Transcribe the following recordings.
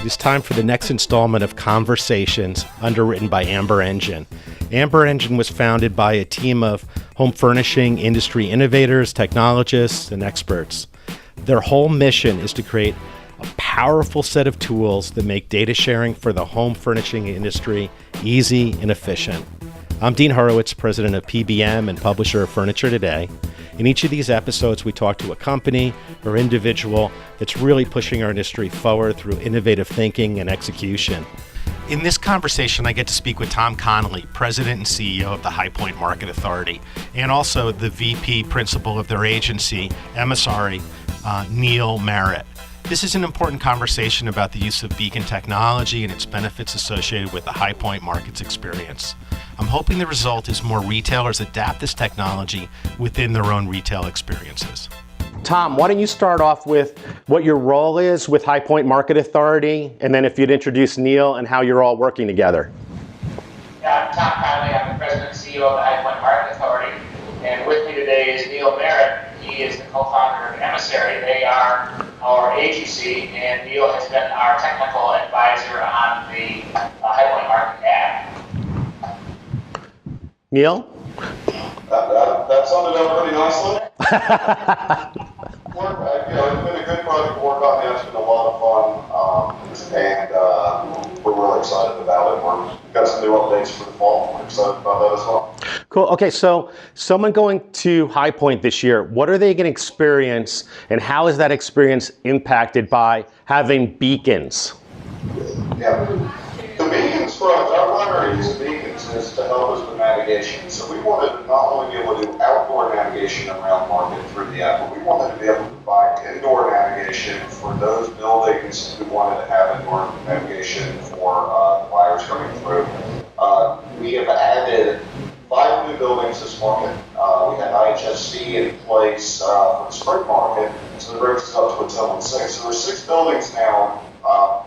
It is time for the next installment of Conversations, underwritten by Amber Engine. Amber Engine was founded by a team of home furnishing industry innovators, technologists, and experts. Their whole mission is to create a powerful set of tools that make data sharing for the home furnishing industry easy and efficient. I'm Dean Horowitz, president of PBM and publisher of Furniture Today. In each of these episodes, we talk to a company or individual that's really pushing our industry forward through innovative thinking and execution. In this conversation, I get to speak with Tom Conley, president and CEO of the High Point Market Authority, and also the VP principal of their agency, emissary, Neil Marritt. This is an important conversation about the use of beacon technology and its benefits associated with the High Point Market's experience. I'm hoping the result is more retailers adapt this technology within their own retail experiences. Tom, why don't you start off with what your role is with High Point Market Authority, and then if you'd introduce Neil and how you're all working together. Yeah, I'm Tom Conley. I'm the president and CEO of the High Point Market Authority, and with me today is Neil Marritt. He is the co-founder of Emissary. They are our agency, and Neil has been our technical advisor on the High Point Market app. Neil? That summed it up pretty nicely. It's been a good project to work on. It's been a lot of fun, and we're really excited about it. We've got some new updates for the fall. We're excited about that as well. Cool. Okay, so someone going to High Point this year, what are they going to experience, and how is that experience impacted by having beacons? Yeah, the beacons for us, our primary use of beacons is to help us with navigation. So we wanted to not only be able to do outdoor navigation around market through the app, but we wanted to be able to provide indoor navigation for those buildings who wanted to have indoor navigation for buyers coming through. We have added 5 new buildings this market. We had IHSC in place for the spring market, so that brings us up to a total of 6. So there's 6 buildings now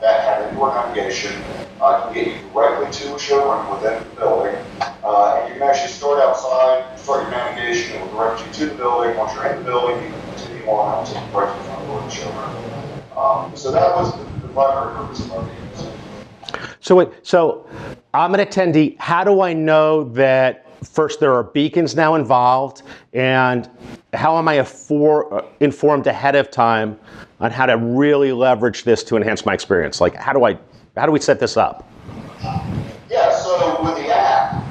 that have indoor navigation, can get you directly to a showroom within the building. And you can actually start outside, start your navigation, and will direct you to the building. Once you're in the building, you can continue on out to the right to the front door of the showroom. So that was the primary purpose of our meetings. So I'm an attendee. How do I know that, first, there are beacons now involved, and how am I informed ahead of time on how to really leverage this to enhance my experience? Like, how do we set this up? Yeah, so with the app,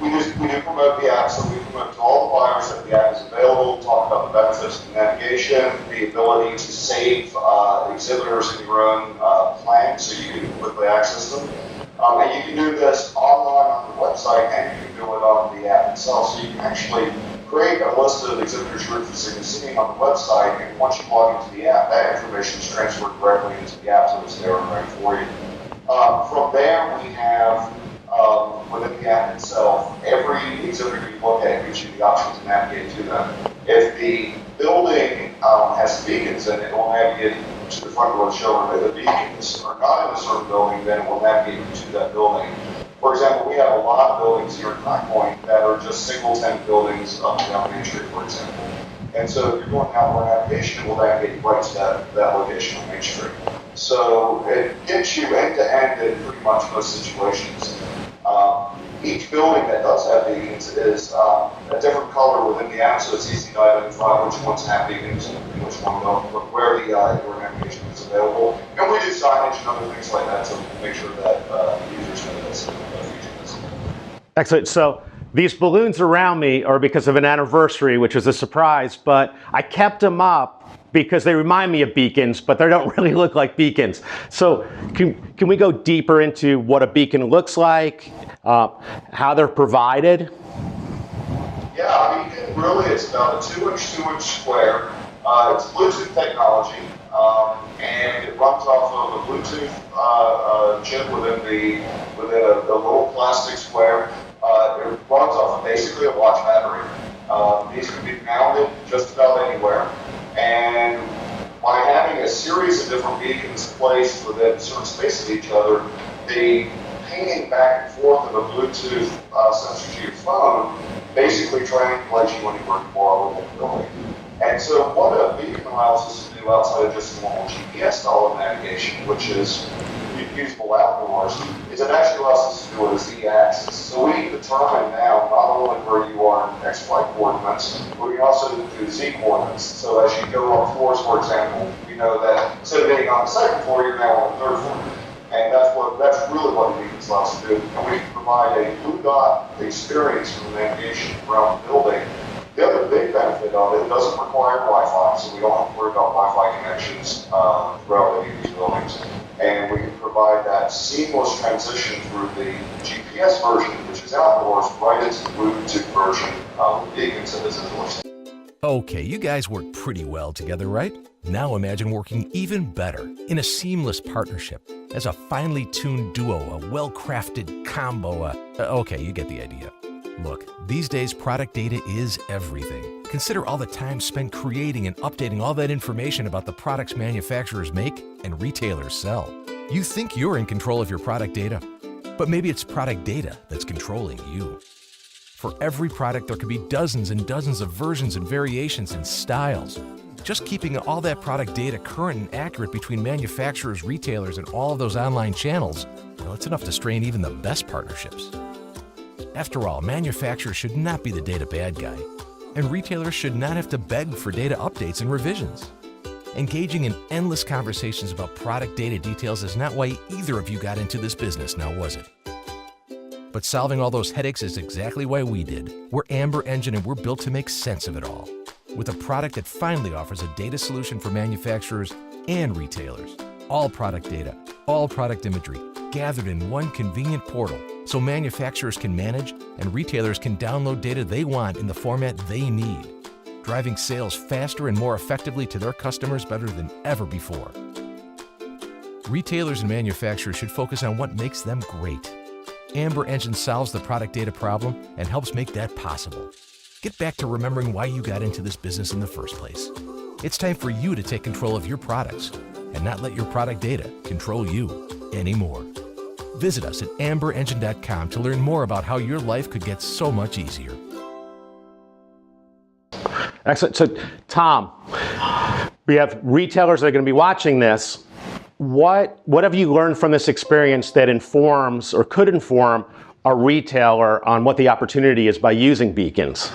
we do promote the app, so we promote to all the buyers that the app is available, talk about the benefits of navigation, the ability to save exhibitors in your own plan so you can quickly access them. And you can do this online on the website, and you can do it on the app itself. So you can actually create a list of exhibitors you're interested in seeing on the website, and once you log into the app, that information is transferred directly into the app, so it's there and ready for you. From there, we have, within the app itself, every exhibitor you look at gives you the option to navigate to them. If the building has beacons in it, it will navigate to the front door of the showroom. If the beacons are not in a certain building, then it will navigate you to that building. For example, we have a lot of buildings here at High Point that are just single-tenant buildings up and down Main Street, for example. And so if you're going outdoor navigation, it will navigate right to that location on Main Street. So it gets you end-to-end in pretty much most situations. Each building that does have beacons is a different color within the app, so it's easy to identify which ones have beacons and which one don't, where the indoor navigation is available. And we do signage and other things like that to make sure that users know that's a feature. Excellent. So these balloons around me are because of an anniversary, which was a surprise, but I kept them up because they remind me of beacons, but they don't really look like beacons. So can we go deeper into what a beacon looks like, how they're provided? Yeah, a beacon really is about a 2-inch square. It's Bluetooth technology, and it runs off of a Bluetooth chip within a little plastic square. It runs off of basically a watch battery. These can be mounted just about anywhere. And by having a series of different beacons placed within a certain space of each other, the pinging back and forth of a Bluetooth sensor to your phone basically triangulates you anywhere you are within the building. And so what a beacon allows us to do outside of just normal GPS style navigation, which is usable outdoors, is it actually allows us to do a Z-axis. So we determine now not only where you are in X-Y coordinates, but we also do Z coordinates. So as you go up floors, for example, we know that instead of being on the second floor, you're now on the third floor. And that's really what the beacons allow us to do. And we can provide a blue dot experience for navigation around the building. The other big benefit of it doesn't require Wi-Fi, so we don't have to worry about Wi-Fi connections throughout any of these buildings. And we can provide that seamless transition through the GPS version, which is outdoors, right into the Bluetooth version with beacons that is indoors. Okay, you guys work pretty well together, right? Now imagine working even better in a seamless partnership as a finely tuned duo, a well-crafted combo. Okay, you get the idea. Look, these days product data is everything. Consider all the time spent creating and updating all that information about the products manufacturers make and retailers sell. You think you're in control of your product data, but maybe it's product data that's controlling you. For every product, there could be dozens and dozens of versions and variations and styles. Just keeping all that product data current and accurate between manufacturers, retailers, and all of those online channels, well, it's enough to strain even the best partnerships. After all, manufacturers should not be the data bad guy, and retailers should not have to beg for data updates and revisions. Engaging in endless conversations about product data details is not why either of you got into this business, now was it? But solving all those headaches is exactly why we did. We're Amber Engine and we're built to make sense of it all, with a product that finally offers a data solution for manufacturers and retailers. All product data, all product imagery, gathered in one convenient portal, so manufacturers can manage and retailers can download data they want in the format they need, driving sales faster and more effectively to their customers better than ever before. Retailers and manufacturers should focus on what makes them great. Amber Engine solves the product data problem and helps make that possible. Get back to remembering why you got into this business in the first place. It's time for you to take control of your products and not let your product data control you anymore. Visit us at amberengine.com to learn more about how your life could get so much easier. Excellent. So, Tom, we have retailers that are going to be watching this. What have you learned from this experience that informs or could inform a retailer on what the opportunity is by using beacons?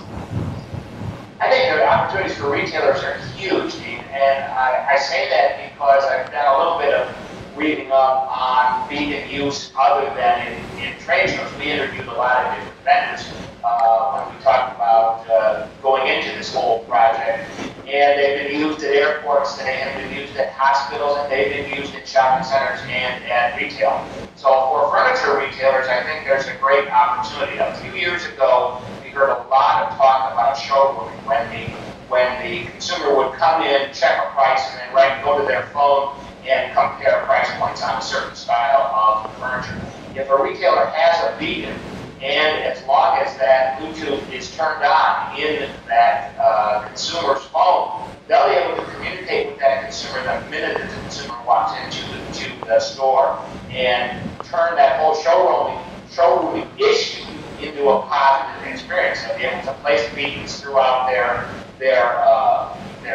I think the opportunities for retailers are huge, Dean, and I say that because I've done a little bit of reading up on beacon use other than in trade shows. We interviewed a lot of different vendors when we talked about going into this whole project. And they've been used at airports, and they have been used at hospitals, and they've been used in shopping centers and at retail. So for furniture retailers, I think there's a great opportunity. A few years ago, we heard a lot of talk about showrooming when the consumer would come in, check a price, and then go to their phone and compare price points on a certain style of furniture. If a retailer has a beacon, and as long as that Bluetooth is turned on in that consumer's phone, they'll be able to communicate with that consumer the minute that the consumer walks into the store and turn that whole showrooming issue into a positive experience. They'll be able to place beacons throughout their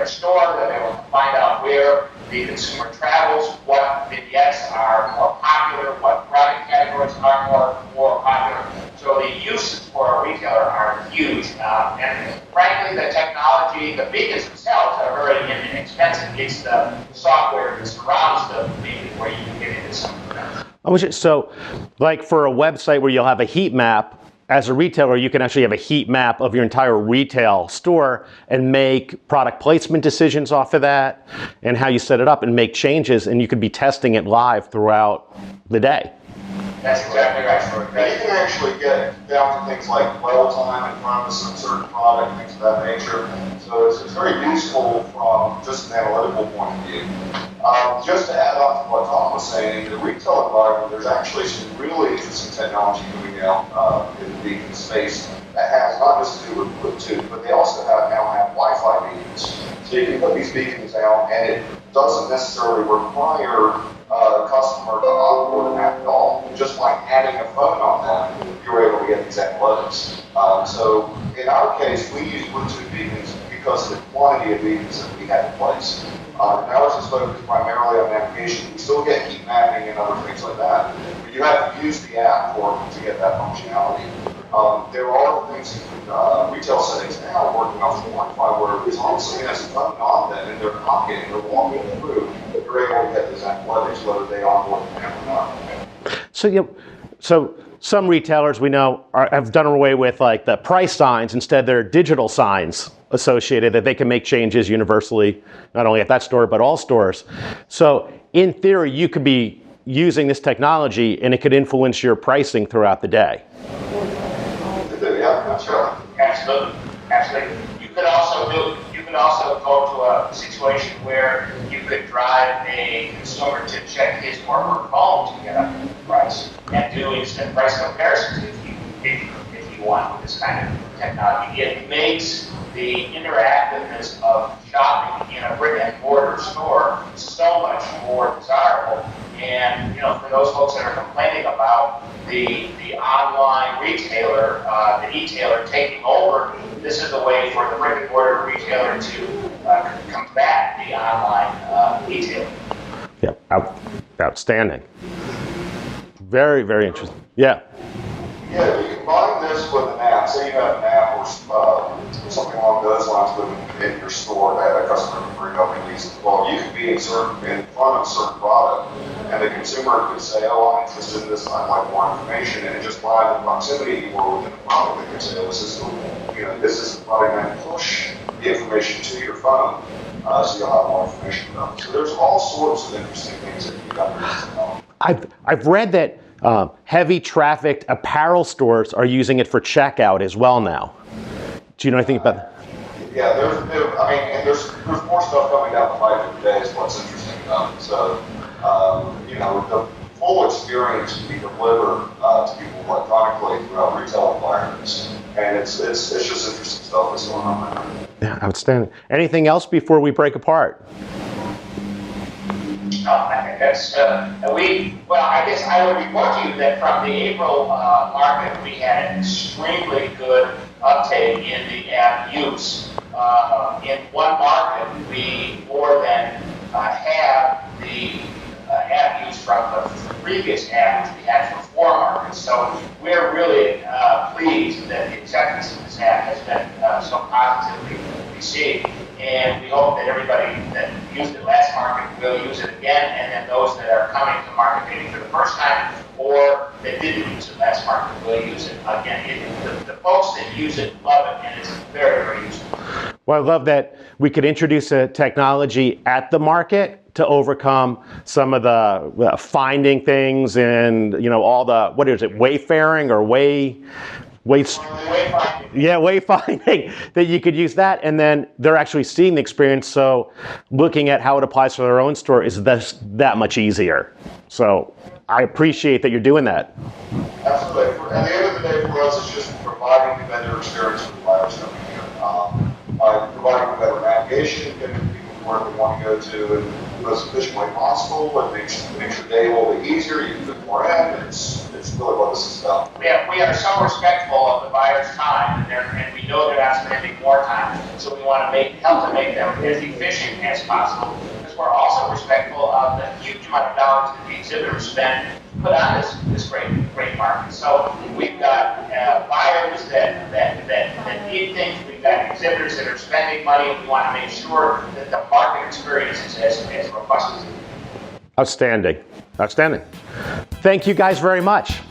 store. They'll be able to find out where the consumer travels, what vignettes are more popular, what product categories are more popular. So the uses for a retailer are huge. And frankly, the technology, the beacons themselves are very inexpensive. It's the software that surrounds the beacon where you can get into some of that. So, like for a website where you'll have a heat map, as a retailer, you can actually have a heat map of your entire retail store and make product placement decisions off of that and how you set it up and make changes, and you could be testing it live throughout the day. That's exactly right. And you can actually get down to things like dwell time in front of a certain product, things of that nature. So it's very useful from just an analytical point of view. Just to add on to what Tom was saying, in the retail environment, there's actually some really interesting technology coming out in the beacon space that has not just to do with Bluetooth, but they also now have Wi-Fi beacons. So you can put these beacons out, and it doesn't necessarily require a customer to onboard an app at all. Just by adding a phone on them, you're able to get these analytics. So in our case, we use Bluetooth beacons because of the quantity of meetings that we had in place. Ours is focused primarily on navigation. We still get heat mapping and other things like that, but you have to use the app to get that functionality. There are things in retail settings now working off the Wi-Fi where as long as somebody has a button on them in their pocket and they're walking through, you're able to get those analytics whether they onboard the app or not. So some retailers we know have done away with like the price signs. Instead, they're digital signs associated that they can make changes universally, not only at that store, but all stores. So in theory, you could be using this technology and it could influence your pricing throughout the day. Yeah, that's right. Absolutely. You could also go to a situation where you could drive a consumer to check his or her phone to get a price and do instant price comparisons if you want with this kind of technology. It makes the interactiveness of shopping in a brick and mortar store so much more desirable. And for those folks that are complaining about the online retailer, the e-tailer taking over, this is a way for the brick and mortar retailer to combat the online e-tailer. Yeah, outstanding. Very, very interesting. Yeah. Yeah, you combine this with an app. Say you have an app or something along those lines within your store that a customer can bring up and use as well. You could be in front of a certain product, and the consumer could say, "Oh, I'm interested in this. I'd like more information," and just by the proximity or within the product, they could say, "Oh, this is the product," and push the information to your phone, so you'll have more information about it. So there's all sorts of interesting things that you got to know. I've read that heavy trafficked apparel stores are using it for checkout as well now. Do you know anything about that? Yeah, there's more stuff coming down the pipe every day is what's interesting about it. So, the full experience can be delivered to people electronically throughout retail environments. And it's just interesting stuff that's going on right now. Yeah, outstanding. Anything else before we break apart? I think that's, I guess I would report to you that from the April market, we had an extremely good uptake in the app use. In one market, we more than halved the app use from the previous app, which we had for 4 markets. So we're really pleased that the acceptance of this app has been so positively received. And we hope that everybody that used it last market will use it again, and then those that are coming to market maybe for the first time or that didn't use it last market will use it again. The folks that use it love it, and it's very, very useful. Well, I love that we could introduce a technology at the market to overcome some of the finding things and all the, what is it, wayfaring or wayfinding, that you could use that, and then they're actually seeing the experience, so looking at how it applies to their own store is that much easier. So I appreciate that you're doing that. Absolutely. At the end of the day, for us, it's just providing a better experience for the buyers coming in. By providing a better navigation, getting people to where they want to go to in the most efficient way possible, and makes your day a little bit easier. You can fit more in. It's really what this is about. We are so respectful of the buyer's time, and we know they're not spending more time, so we want to help to make them as efficient as possible. Because we're also respectful of the huge amount of dollars that the exhibitors spend to put on this great market. So we've got buyers that need things. We've got exhibitors that are spending money, and we want to make sure that the market experience is as robust as it can. Outstanding. Thank you guys very much.